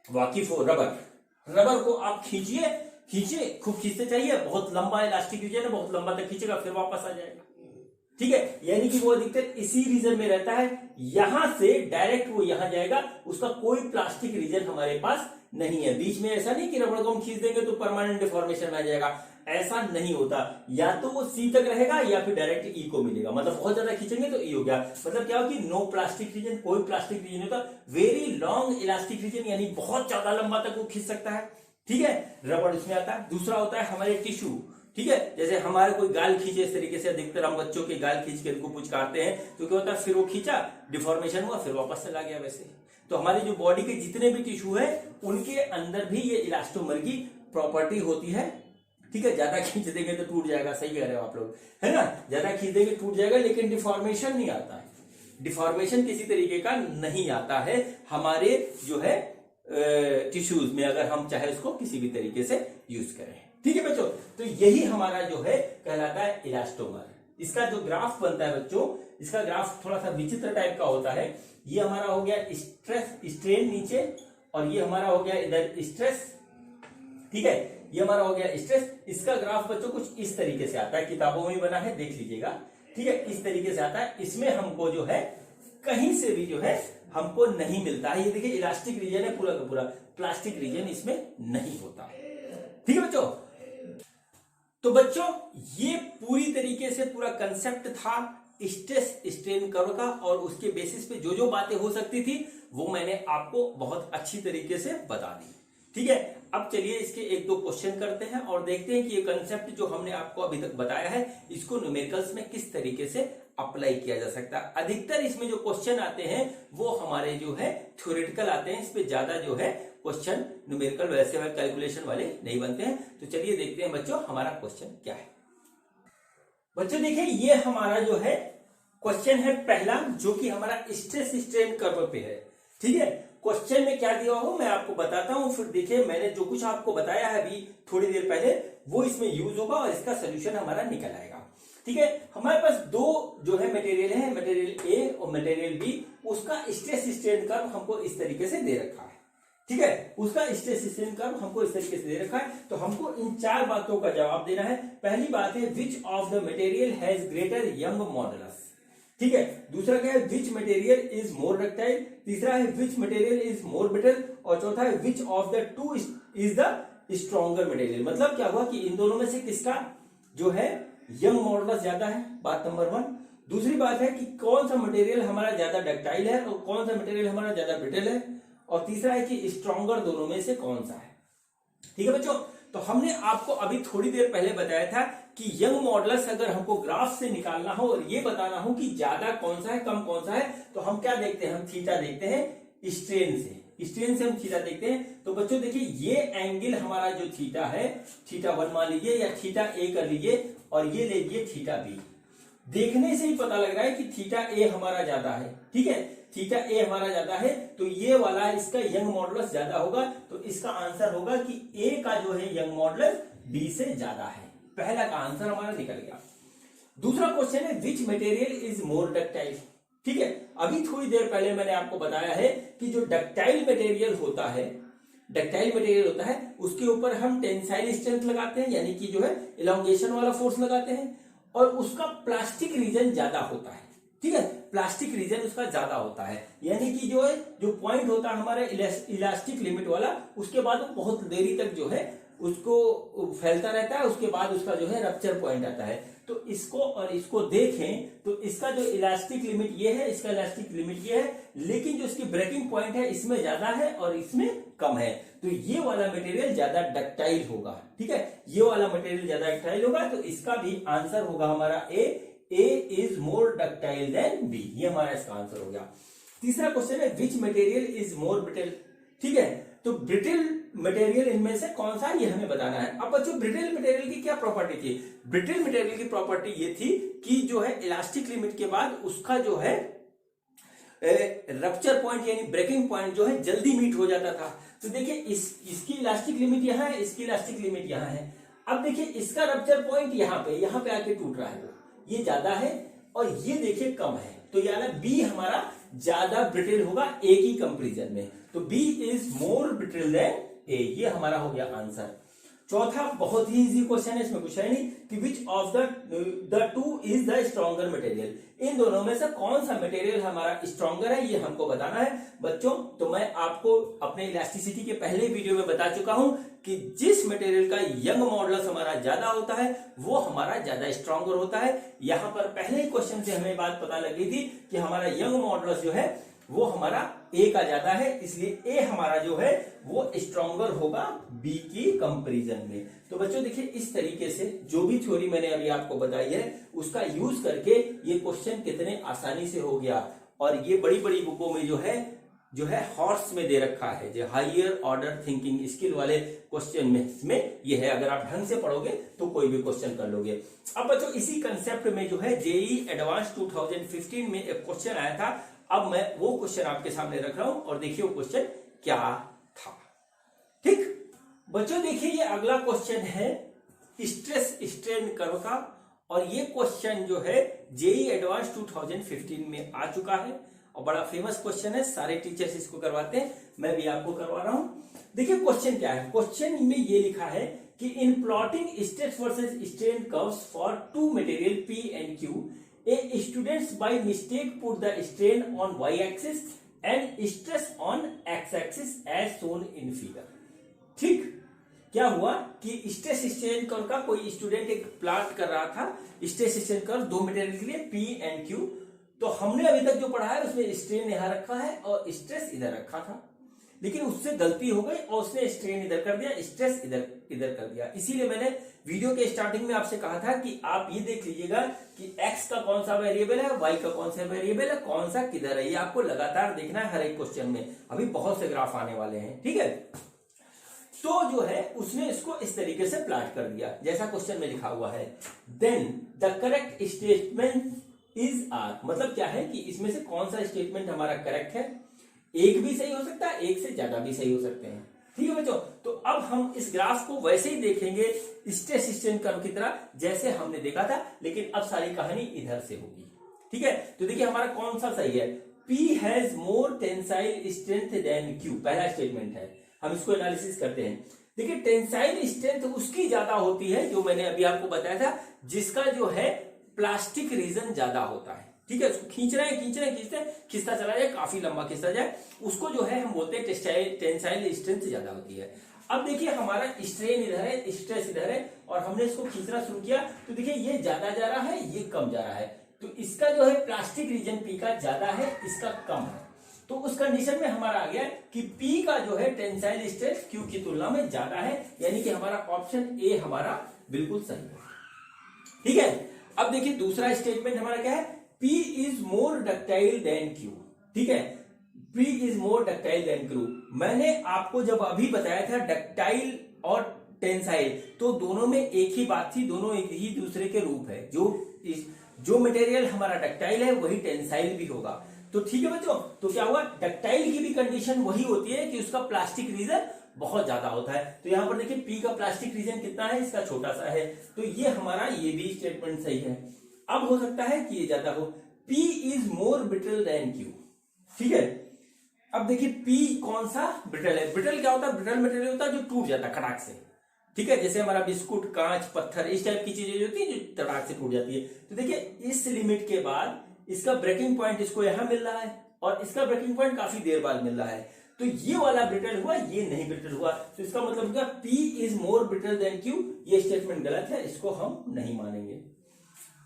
वाकिफ हो। रबर को आप खींचिए, खूब खींचते चाहिए, बहुत लंबा इलास्टिक रीजन है, बहुत लंबा तक खींचेगा फिर वापस आ जाएगा, ठीक है। यानी कि वो अधिकतर इसी रीजन में रहता है, यहां से डायरेक्ट वो यहां जाएगा, उसका कोई प्लास्टिक रीजन हमारे पास नहीं है। बीच में ऐसा नहीं कि रबड़ को हम खींच देंगे तो परमानेंट डिफॉर्मेशन में आ जाएगा, ऐसा नहीं होता। या तो वो सी तक रहेगा या फिर डायरेक्ट ई को मिलेगा, मतलब बहुत ज्यादा खींचेंगे तो ई हो गया, मतलब क्या हो कि नो प्लास्टिक रीजन, कोई प्लास्टिक रीजन होता। वेरी लॉन्ग इलास्टिक रीजन यानी बहुत ज्यादा लंबा तक वो खींच सकता है, ठीक है, रबड़ इसमें आता है। दूसरा होता है हमारे टिश्यू, ठीक है, जैसे हमारे कोई गाल खींचे इस तरीके से, अधिकतर हम बच्चों के गाल खींच के उनको पुचकारते हैं तो क्या होता है, फिर वो खींचा, डिफॉर्मेशन हुआ, फिर वापस चला गया। वैसे तो हमारी जो बॉडी के जितने भी टिश्यू है उनके अंदर भी ये इलास्टोमर की प्रॉपर्टी होती है, ठीक है। ज्यादा खींच देंगे तो टूट जाएगा, सही कह रहे हो आप लोग, है ना, ज्यादा खींच देंगे टूट जाएगा, लेकिन डिफॉर्मेशन नहीं आता है, डिफॉर्मेशन किसी तरीके का नहीं आता है हमारे जो है टिश्यूज में, अगर हम चाहे उसको किसी भी तरीके से यूज करें, ठीक है बच्चों। तो यही हमारा जो है कहलाता है इलास्टोमर। इसका जो ग्राफ बनता है बच्चों, इसका ग्राफ थोड़ा सा विचित्र टाइप का होता है। ये हमारा हो गया स्ट्रेन नीचे, और ये हमारा हो गया इधर स्ट्रेस, ठीक है, ये हमारा हो गया स्ट्रेस। इसका ग्राफ बच्चों कुछ इस तरीके से आता है, किताबों में बना है, देख लीजिएगा, ठीक है, इस तरीके से आता है। इसमें हमको जो है कहीं से भी जो है हमको नहीं मिलता है, ये देखिए इलास्टिक रीजन है पूरा का पूरा, प्लास्टिक रीजन इसमें नहीं होता, ठीक है बच्चों। तो बच्चों ये पूरी तरीके से पूरा कंसेप्ट था स्ट्रेस स्ट्रेन कर्व का, और उसके बेसिस पे जो जो बातें हो सकती थी वो मैंने आपको बहुत अच्छी तरीके से बता दी, ठीक है। अब चलिए इसके एक दो क्वेश्चन करते हैं और देखते हैं कि ये कंसेप्ट जो हमने आपको अभी तक बताया है इसको न्यूमेरिकल्स में किस तरीके से अप्लाई किया जा सकता है। अधिकतर इसमें जो क्वेश्चन आते हैं वो हमारे जो है थ्योरेटिकल आते हैं, इस पे ज्यादा जो है क्वेश्चन न्यूमेरिकल वैसे वाले कैलकुलेशन वाले नहीं बनते हैं। तो चलिए देखते हैं बच्चों हमारा क्वेश्चन क्या है। बच्चों देखिए ये हमारा जो है क्वेश्चन है पहला, जो कि हमारा स्ट्रेस स्ट्रेन कर्व पे है, ठीक है। क्वेश्चन में क्या दिया हो मैं आपको बताता हूं, फिर देखिए मैंने जो कुछ आपको बताया है अभी थोड़ी देर पहले वो इसमें यूज होगा और इसका सोल्यूशन हमारा निकल आएगा, ठीक है। हमारे पास दो जो है मटेरियल है, मटेरियल ए और मटेरियल बी, उसका स्ट्रेस स्ट्रेन कर्व हमको इस तरीके से दे रखा है, ठीक है, उसका स्ट्रेस स्ट्रेन कर्व हमको इस तरीके से दे रखा है। तो हमको इन चार बातों का जवाब देना है। पहली बात है विच of the material has greater young modulus, ठीक है। दूसरा क्या है which material is more ductile, तीसरा है which material is more brittle, और चौथा है विच of the two is the stronger material. मतलब क्या हुआ कि इन दोनों में से किसका जो है यंग मॉडुलस ज्यादा है, बात नंबर 1। दूसरी बात है कि कौन सा मटेरियल हमारा ज्यादा डक्टाइल है और कौन सा मटेरियल हमारा ज्यादा ब्रिटल है, और तीसरा है कि स्ट्रॉन्गर दोनों में से कौन सा है, ठीक है बच्चों। तो हमने आपको अभी थोड़ी देर पहले बताया था कि यंग मॉडुलस अगर हमको ग्राफ से निकालना हो और ये बताना हो कि ज्यादा कौन सा है कम कौन सा है, तो हम क्या देखते हैं, हम थीटा देखते हैं स्ट्रेन से, स्ट्रेन से हम थीटा देखते हैं। तो बच्चों देखिए ये एंगल हमारा जो थीटा है, थीटा 1 मान लीजिए या थीटा ए कर लीजिए, और ये ले लीजिए थीटा बी। देखने से ही पता लग रहा है कि थीटा ए हमारा ज्यादा है, ठीक है, थीटा ए हमारा ज्यादा है, तो ये वाला इसका यंग मॉडुलस ज्यादा होगा, तो इसका आंसर होगा कि ए का जो है यंग मॉडुलस बी से ज्यादा है। पहला का आंसर हमारा निकल गया। दूसरा क्वेश्चन है which material is more ductile, ठीक है। अभी थोड़ी देर पहले मैंने आपको बताया है कि जो डक्टाइल मटेरियल होता है, डक्टाइल मटेरियल होता है उसके ऊपर हम टेंसाइल स्ट्रेंथ लगाते हैं, यानी कि जो है इलॉन्गेशन वाला फोर्स लगाते हैं, और उसका प्लास्टिक रीजन ज्यादा होता है, ठीक है, प्लास्टिक रीजन उसका ज्यादा होता है, यानी कि जो है जो पॉइंट होता है हमारा इलास्टिक लिमिट वाला, उसके बाद वो बहुत देरी तक जो है उसको फैलता रहता है, उसके बाद उसका जो है रप्चर पॉइंट आता है। तो इसको और इसको देखें तो इसका जो इलास्टिक लिमिट ये है, इसका इलास्टिक लिमिट ये है, लेकिन जो इसकी ब्रेकिंग पॉइंट है इसमें ज्यादा है और इसमें कम है। तो ये वाला मटेरियल ज्यादा डक्टाइल होगा, ठीक है, ये वाला मटेरियल ज्यादा डक्टाइल होगा। तो इसका भी आंसर होगा हमारा A is more ductile than B, ये हमारा इसका आंसर हो गया। तीसरा क्वेश्चन है which material is more brittle, ठीक है, तो ब्रिटल मटेरियल इनमें से कौन सा, ये हमें बताना है। अब बच्चों ब्रिटल मटेरियल की क्या प्रॉपर्टी थी, ब्रिटल मटेरियल की प्रॉपर्टी ये थी कि जो है इलास्टिक लिमिट के बाद उसका जो है रप्चर पॉइंट यानी ब्रेकिंग पॉइंट जो है जल्दी मीट हो जाता था। तो देखिए इसकी इलास्टिक लिमिट यहां है, इसकी इलास्टिक लिमिट यहां है। अब देखिए इसका रप्चर पॉइंट यहां पे आके टूट रहा है, वो ये ज्यादा है और ये देखिए कम है। तो यानी बी हमारा ज्यादा ब्रिटल होगा ए की कंपैरिजन में। तो B is more brittle than A, ये हमारा हो गया आंसर। चौथा बहुत ही इजी क्वेश्चन है, इसमें कुछ है नहीं कि which of the two is the stronger material, इन दोनों में से कौन सा मटेरियल हमारा स्ट्रॉन्गर है, ये हमको बताना है बच्चों। तो मैं आपको अपने इलास्टिसिटी के पहले वीडियो में बता चुका हूं कि जिस मटेरियल का यंग मॉडुलस हमारा ज्यादा होता है वो हमारा ज्यादा स्ट्रॉन्गर होता है। यहां पर पहले ही क्वेश्चन से हमें बात पता लगी थी कि हमारा यंग मॉडुलस जो है वो हमारा ए का ज्यादा है, इसलिए ए हमारा जो है वो स्ट्रॉन्गर होगा बी की कंपैरिजन में। तो बच्चों देखिए इस तरीके से जो भी थ्योरी मैंने अभी आपको बताई है उसका यूज करके ये क्वेश्चन कितने आसानी से हो गया। और ये बड़ी बड़ी बुकों में जो है हॉर्स में दे रखा है, जो हायर ऑर्डर थिंकिंग स्किल वाले क्वेश्चन में ये है। अगर आप ढंग से पढ़ोगे तो कोई भी क्वेश्चन कर लोगे। अब बच्चों इसी कंसेप्ट में जो है जेईई एडवांस 2015 में एक क्वेश्चन आया था, अब मैं वो क्वेश्चन आपके सामने रख रहा हूं और देखिए वो क्वेश्चन क्या था। ठीक बच्चों देखिए ये अगला क्वेश्चन है स्ट्रेस स्ट्रेन कर्व का, और ये क्वेश्चन जो है जेईई एडवांस 2015 में आ चुका है और बड़ा फेमस क्वेश्चन है, सारे टीचर्स इसको करवाते हैं, मैं भी आपको करवा रहा हूं। देखिए क्वेश्चन क्या है, क्वेश्चन में ये लिखा है कि in plotting stress versus strain curves for two material P and Q a students by mistake put the strain on y-axis and stress on x-axis as shown in figure। ठीक क्या हुआ कि स्ट्रेस स्ट्रेन कर्व का कोई स्टूडेंट एक प्लॉट कर रहा था, स्ट्रेस स्ट्रेन कर्व दो मटेरियल के लिए P एंड Q। तो हमने अभी तक जो पढ़ा है उसमें स्ट्रेन यहां रखा है और स्ट्रेस इधर रखा था, लेकिन उससे गलती हो गई और उसने स्ट्रेन इधर कर दिया, स्ट्रेस इधर कर दिया। इसीलिए मैंने वीडियो के स्टार्टिंग में आपसे कहा था कि आप ये देख लीजिएगा कि x का कौन सा वेरिएबल है, y का कौन सा वेरिएबल है, कौन सा किधर है, ये आपको लगातार देखना है हर एक क्वेश्चन में। अभी बहुत से ग्राफ आने वाले हैं, ठीक है। तो जो है उसने इसको इस तरीके से प्लॉट कर दिया जैसा क्वेश्चन में लिखा हुआ है। Then the correct statement is R, मतलब क्या है कि इसमें से कौन सा स्टेटमेंट हमारा करेक्ट है। एक भी सही हो सकता है, एक से ज्यादा भी सही हो सकते हैं, ठीक है बच्चों। तो अब हम इस ग्राफ को वैसे ही देखेंगे स्ट्रेस स्ट्रेन कर्व की तरह जैसे हमने देखा था, लेकिन अब सारी कहानी इधर से होगी, ठीक है। तो देखिए हमारा कौन सा सही है, P has more tensile strength than Q, पहला स्टेटमेंट है। हम इसको एनालिसिस करते हैं। देखिए टेंसाइल स्ट्रेंथ उसकी ज्यादा होती है जो मैंने अभी आपको बताया था, जिसका जो है प्लास्टिक रीजन ज्यादा होता है, ठीक है। उसको खींचते हैं, खींचता चला जाए, काफी लंबा खींचता जाए, उसको जो है हम बोलते हैं टेंसाइल स्ट्रेंथ ज्यादा होती है। अब देखिए हमारा स्ट्रेन इधर है, स्ट्रेस इधर है, और हमने इसको खींचना शुरू किया तो देखिए ये ज्यादा जा रहा है, ये कम जा रहा है। तो इसका जो है प्लास्टिक रीजन P का ज्यादा है, इसका कम है। तो उस कंडीशन में हमारा आ गया कि P का जो है टेंसाइल स्ट्रेस Q की तुलना में ज्यादा है, यानी कि हमारा ऑप्शन ए हमारा बिल्कुल सही है, ठीक है। अब देखिए दूसरा स्टेटमेंट हमारा क्या है, P is more ductile than Q, ठीक है। P is more ductile than Q, मैंने आपको जब अभी बताया था डक्टाइल और टेंसाइल, तो दोनों में एक ही बात थी, दोनों एक ही दूसरे के रूप है। जो मटेरियल हमारा डक्टाइल है वही टेंसाइल भी होगा। तो ठीक है बच्चों, तो क्या हुआ, डक्टाइल की भी कंडीशन वही होती है कि उसका प्लास्टिक रीजन बहुत ज्यादा होता है। तो यहां पर देखिए P का प्लास्टिक रीजन कितना है, इसका छोटा सा है, तो ये हमारा ये भी स्टेटमेंट सही है। अब हो सकता है कि ये ज्यादा हो, P is more brittle than Q, ठीक है। अब देखिए P कौन सा ब्रिटल है, ब्रिटल क्या होता है, ब्रिटल मटेरियल होता है जो टूट जाता है खटाक से, ठीक है। जैसे हमारा बिस्कुट, कांच, पत्थर, इस टाइप की चीजें जो होती है जो तड़ाक से टूट जाती है। तो देखिए इस लिमिट के बाद इसका ब्रेकिंग पॉइंट इसको यहां मिल रहा है और इसका ब्रेकिंग पॉइंट काफी देर बाद मिल रहा है, तो ये वाला ब्रिटल हुआ, ये नहीं ब्रिटल हुआ, तो इसका मतलब क्या, P is more brittle than Q। ये स्टेटमेंट गलत है, इसको हम नहीं मानेंगे।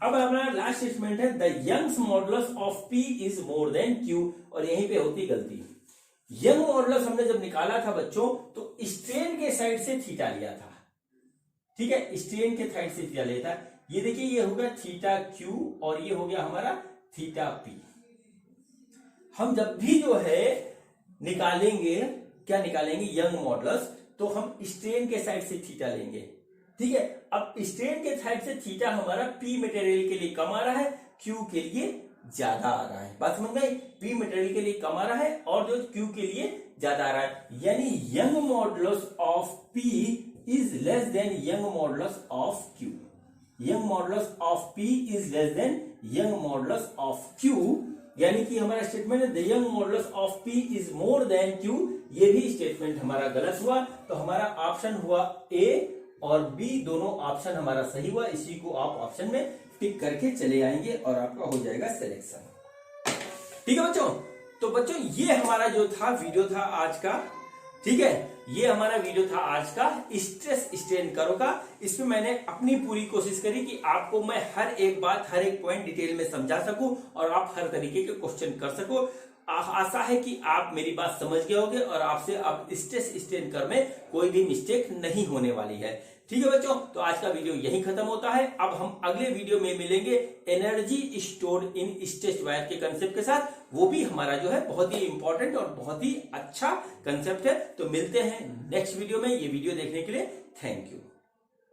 अब हमारा लास्ट स्टेटमेंट है the Young's modulus of P is more than Q, और यहीं पे होती गलती। यंग मॉडुलस हमने जब निकाला था बच्चों, तो स्ट्रेन के साइड से थीटा लिया था, ठीक है, स्ट्रेन के साइड से थीटा लिया था। ये देखिए, ये हो गया थीटा Q और ये हो गया हमारा थीटा P। हम जब भी जो है निकालेंगे, क्या निकालेंगे, यंग मॉडुलस, तो हम स्ट्रेन के साइड से थीटा लेंगे, ठीक है। अब स्ट्रेन के साइड से थीटा हमारा P मटेरियल के लिए कम आ रहा है, Q के लिए ज्यादा आ रहा है। बात समझ में आई? P मटेरियल के लिए कम आ रहा है और जो Q के लिए ज्यादा आ रहा है, यानी young modulus of P is less than young modulus of Q। Young modulus of P is less than young modulus of Q, यानी कि हमारा स्टेटमेंट है the young modulus of P is more than Q। ये भी स्टेटमेंट हमारा गलत हुआ, तो हमारा ऑप्शन हुआ A और B, दोनों ऑप्शन हमारा सही हुआ। इसी को आप ऑप्शन में टिक करके चले आएंगे और आपका हो जाएगा सिलेक्शन। ठीक है बच्चों, तो बच्चों ये हमारा जो था वीडियो था आज का, ठीक है, ये हमारा वीडियो था आज का स्ट्रेस स्ट्रेन कर्व का। इसमें मैंने अपनी पूरी कोशिश करी कि आपको मैं हर एक बात, हर एक पॉइंट डिटेल में समझा सकूं और आप हर तरीके के क्वेश्चन कर सको। आशा है कि आप मेरी बात समझ गए होंगे और आपसे अब स्ट्रेस स्ट्रेन कर्व में कोई भी मिस्टेक नहीं होने वाली है। ठीक है बच्चों, तो आज का वीडियो यहीं खत्म होता है। अब हम अगले वीडियो में मिलेंगे energy store in stretch wire के कंसेप्ट के साथ। वो भी हमारा जो है बहुत ही इंपॉर्टेंट और बहुत ही अच्छा कंसेप्ट है। तो मिलते हैं नेक्स्ट वीडियो में। ये वीडियो देखने के लिए थैंक यू।